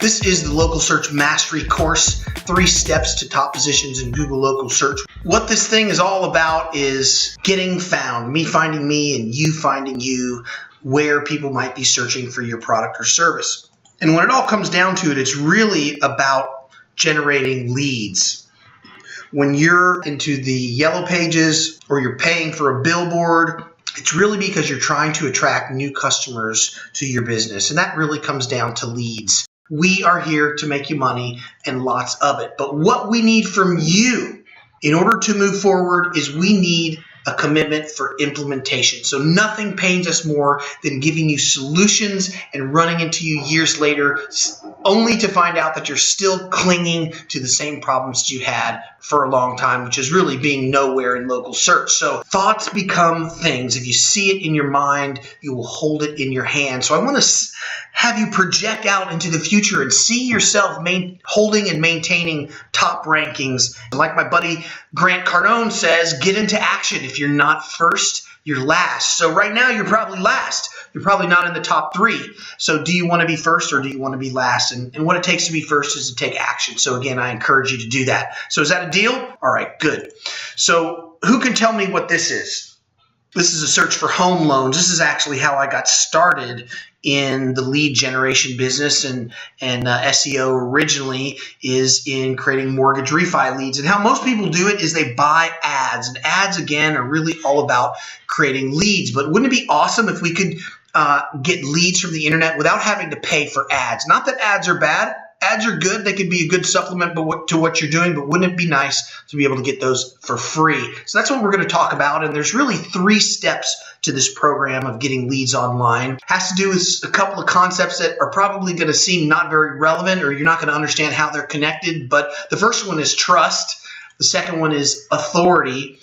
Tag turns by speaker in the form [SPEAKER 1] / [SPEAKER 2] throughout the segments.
[SPEAKER 1] This is the Local Search Mastery course, 3 steps to top positions in Google Local Search. What this thing is all about is getting found, me finding me and you finding you, where people might be searching for your product or service. And when it all comes down to it, it's really about generating leads. When you're into the yellow pages or you're paying for a billboard, it's really because you're trying to attract new customers to your business. And that really comes down to leads. We are here to make you money and lots of it. But what we need from you in order to move forward is we need a commitment for implementation. So nothing pains us more than giving you solutions and running into you years later only to find out that you're still clinging to the same problems that you had for a long time, which is really being nowhere in local search. So thoughts become things. If you see it in your mind, you will hold it in your hand. So I want to have you project out into the future and see yourself holding and maintaining top rankings. Like my buddy Grant Cardone says, get into action. If you're not first, you're last. So right now you're probably last. You're probably not in the top 3. So do you want to be first or do you want to be last? And what it takes to be first is to take action. So again, I encourage you to do that. So is that a deal? All right, good. So who can tell me what this is? This is a search for home loans. This is actually how I got started in the lead generation business, and SEO originally is in creating mortgage refi leads. And how most people do it is they buy ads. And ads, again, are really all about creating leads. But wouldn't it be awesome if we could get leads from the internet without having to pay for ads? Not that ads are bad. Ads are good. They could be a good supplement to what you're doing, but wouldn't it be nice to be able to get those for free? So that's what we're going to talk about. And there's really 3 steps to this program of getting leads online. It has to do with a couple of concepts that are probably going to seem not very relevant, or you're not going to understand how they're connected. But the first one is trust. The second one is authority.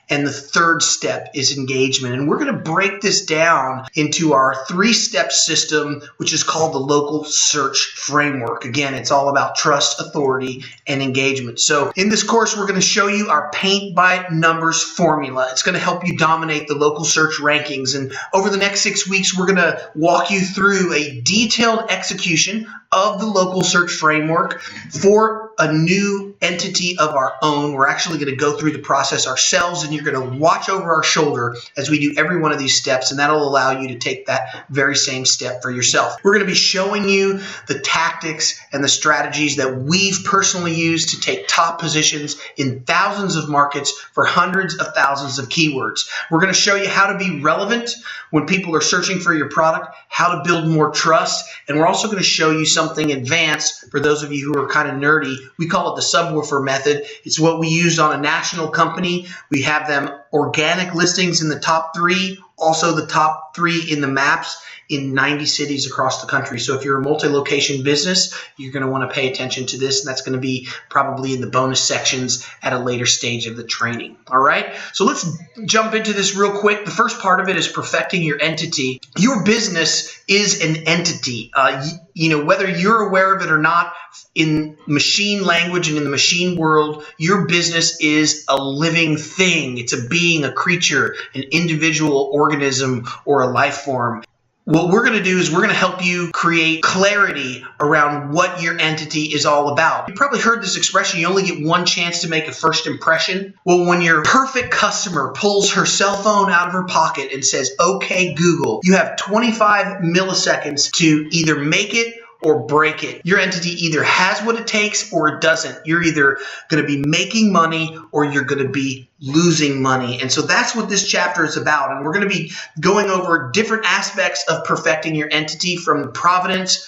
[SPEAKER 1] And the third step is engagement. And we're going to break this down into our 3-step system, which is called the Local Search Framework. Again, it's all about trust, authority, and engagement. So in this course, we're going to show you our paint by numbers formula. It's going to help you dominate the local search rankings. And over the next 6 weeks, we're going to walk you through a detailed execution of the Local Search Framework for a new entity of our own. We're actually going to go through the process ourselves, and you're going to watch over our shoulder as we do every one of these steps, and that'll allow you to take that very same step for yourself. We're going to be showing you the tactics and the strategies that we've personally used to take top positions in thousands of markets for hundreds of thousands of keywords. We're going to show you how to be relevant when people are searching for your product, how to build more trust, and we're also going to show you something advanced for those of you who are kind of nerdy. We call it the subwoofer method. It's what we used on a national company. We have them organic listings in the top 3, also the top 3 in the maps in 90 cities across the country. So if you're a multi-location business, you're going to want to pay attention to this, and that's going to be probably in the bonus sections at a later stage of the training. All right, so let's jump into this real quick. The first part of it is perfecting your entity. Your business is an entity. Whether you're aware of it or not, in machine language and in the machine world, your business is a living thing. It's a being, a creature, an individual organism, or a life form. What we're going to do is we're going to help you create clarity around what your entity is all about. You probably heard this expression, you only get one chance to make a first impression. Well, when your perfect customer pulls her cell phone out of her pocket and says, "Okay, Google," you have 25 milliseconds to either make it or break it. Your entity either has what it takes or it doesn't. You're either going to be making money or you're going to be losing money. And so that's what this chapter is about. And we're going to be going over different aspects of perfecting your entity, from provenance,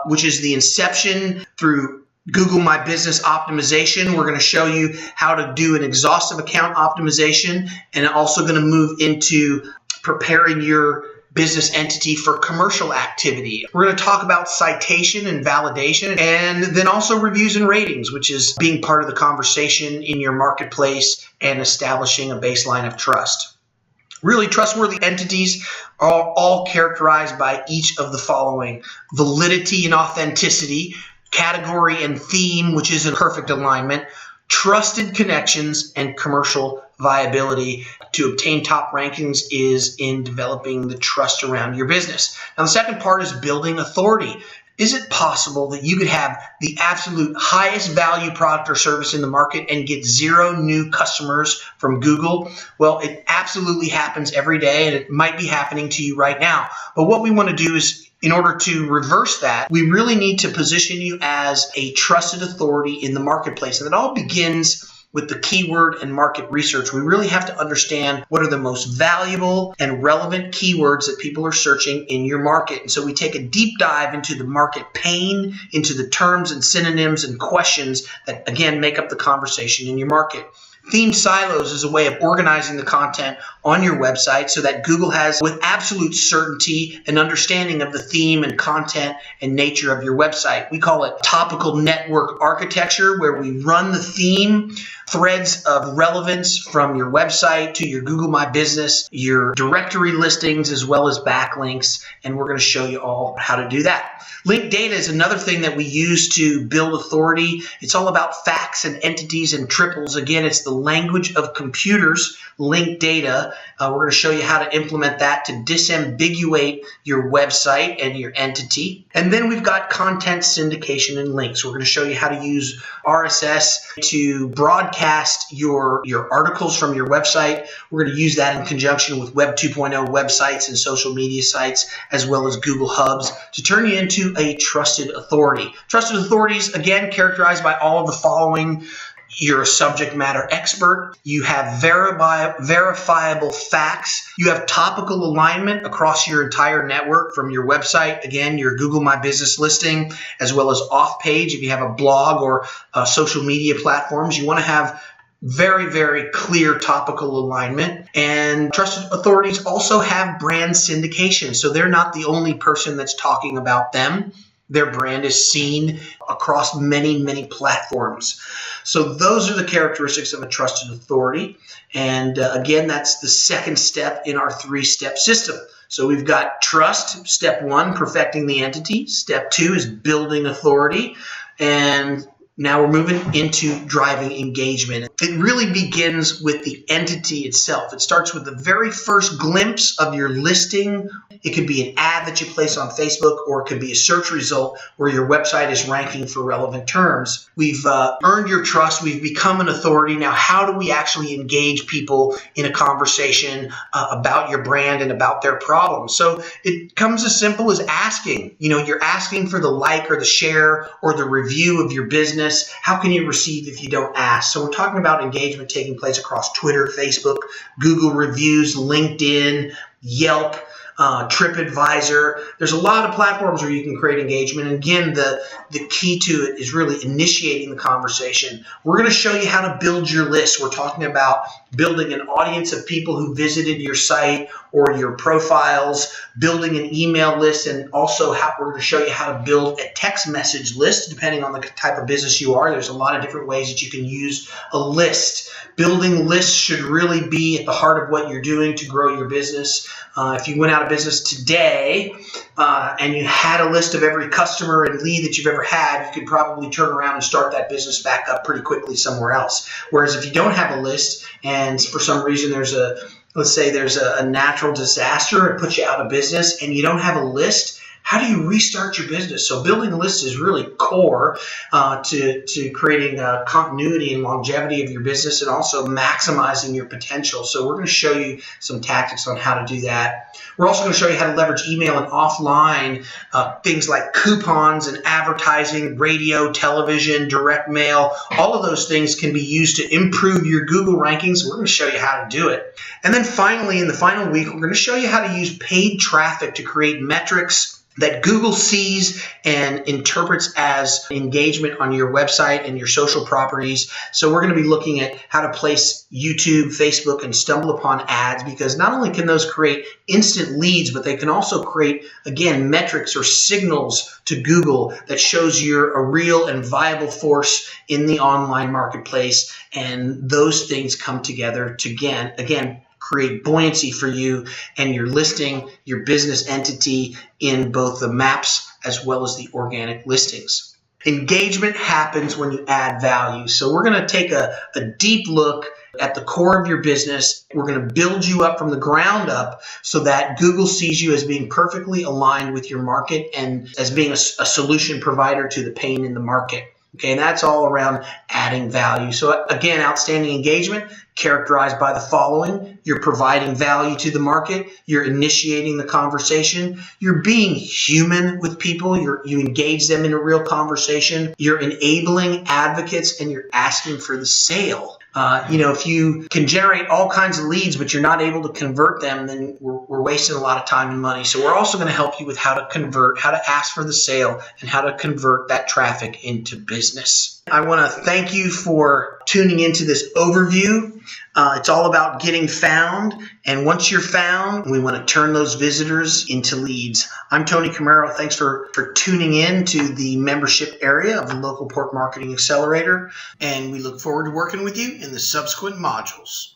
[SPEAKER 1] which is the inception, through Google My Business optimization. We're going to show you how to do an exhaustive account optimization, and also going to move into preparing your business entity for commercial activity. We're going to talk about citation and validation, and then also reviews and ratings, which is being part of the conversation in your marketplace and establishing a baseline of trust. Really, trustworthy entities are all characterized by each of the following: validity and authenticity, category and theme, which is in perfect alignment, trusted connections, and commercial viability. To obtain top rankings is in developing the trust around your business. Now, the second part is building authority. Is it possible that you could have the absolute highest value product or service in the market and get 0 new customers from Google? Well, it absolutely happens every day, and it might be happening to you right now. But what we want to do is, in order to reverse that, we really need to position you as a trusted authority in the marketplace. And it all begins with the keyword and market research. We really have to understand what are the most valuable and relevant keywords that people are searching in your market. And so we take a deep dive into the market pain, into the terms and synonyms and questions that, again, make up the conversation in your market. Themed silos is a way of organizing the content on your website so that Google has, with absolute certainty, an understanding of the theme and content and nature of your website. We call it topical network architecture, where we run the theme threads of relevance from your website to your Google My Business, your directory listings, as well as backlinks. And we're going to show you all how to do that. Linked data is another thing that we use to build authority. It's all about facts and entities and triples. Again, it's the language of computers, linked data. We're going to show you how to implement that to disambiguate your website and your entity. And then we've got content syndication and links. We're going to show you how to use RSS to broadcast your articles from your website. We're going to use that in conjunction with Web 2.0 websites and social media sites, as well as Google Hubs, to turn you into a trusted authority. Trusted authorities, again, characterized by all of the following. You're a subject matter expert. You have verifiable facts. You have topical alignment across your entire network from your website, again, your Google My Business listing, as well as off-page if you have a blog or social media platforms. You want to have very, very clear topical alignment. And trusted authorities also have brand syndication. So they're not the only person that's talking about them. Their brand is seen across many, many platforms. So those are the characteristics of a trusted authority. And again, that's the second step in our 3-step system. So we've got trust, step 1, perfecting the entity. Step 2 is building authority. And now we're moving into driving engagement. It really begins with the entity itself. It starts with the very first glimpse of your listing. It could be an ad that you place on Facebook, or it could be a search result where your website is ranking for relevant terms. We've earned your trust. We've become an authority. Now, how do we actually engage people in a conversation about your brand and about their problems? So it comes as simple as asking. You're asking for the like or the share or the review of your business. How can you receive if you don't ask? So we're talking about engagement taking place across Twitter, Facebook, Google reviews, LinkedIn, Yelp, TripAdvisor. There's a lot of platforms where you can create engagement. And again, the key to it is really initiating the conversation. We're going to show you how to build your list. We're talking about building an audience of people who visited your site or your profiles, building an email list, and also we're going to show you how to build a text message list depending on the type of business you are. There's a lot of different ways that you can use a list. Building lists should really be at the heart of what you're doing to grow your business. If you went out of business today and you had a list of every customer and lead that you've ever had, you could probably turn around and start that business back up pretty quickly somewhere else. Whereas if you don't have a list and for some reason let's say there's a natural disaster, it puts you out of business and you don't have a list, how do you restart your business? So building a list is really core to creating continuity and longevity of your business and also maximizing your potential. So we're going to show you some tactics on how to do that. We're also going to show you how to leverage email and offline things like coupons and advertising, radio, television, direct mail. All of those things can be used to improve your Google rankings. We're going to show you how to do it. And then finally, in the final week, we're going to show you how to use paid traffic to create metrics that Google sees and interprets as engagement on your website and your social properties. So we're going to be looking at how to place YouTube, Facebook, and StumbleUpon ads, because not only can those create instant leads, but they can also create, again, metrics or signals to Google that shows you're a real and viable force in the online marketplace. And those things come together to, again, create buoyancy for you and your listing, your business entity in both the maps as well as the organic listings. Engagement happens when you add value. So we're going to take a deep look at the core of your business. We're going to build you up from the ground up so that Google sees you as being perfectly aligned with your market and as being a solution provider to the pain in the market. Okay, and that's all around adding value. So again, outstanding engagement characterized by the following. You're providing value to the market. You're initiating the conversation. You're being human with people. You engage them in a real conversation. You're enabling advocates, and you're asking for the sale. If you can generate all kinds of leads, but you're not able to convert them, then we're wasting a lot of time and money. So we're also going to help you with how to convert, how to ask for the sale, and how to convert that traffic into business. I want to thank you for tuning into this overview. It's all about getting found. And once you're found, we want to turn those visitors into leads. I'm Tony Camaro. Thanks for tuning in to the membership area of the LocalPort Marketing Accelerator. And we look forward to working with you in the subsequent modules.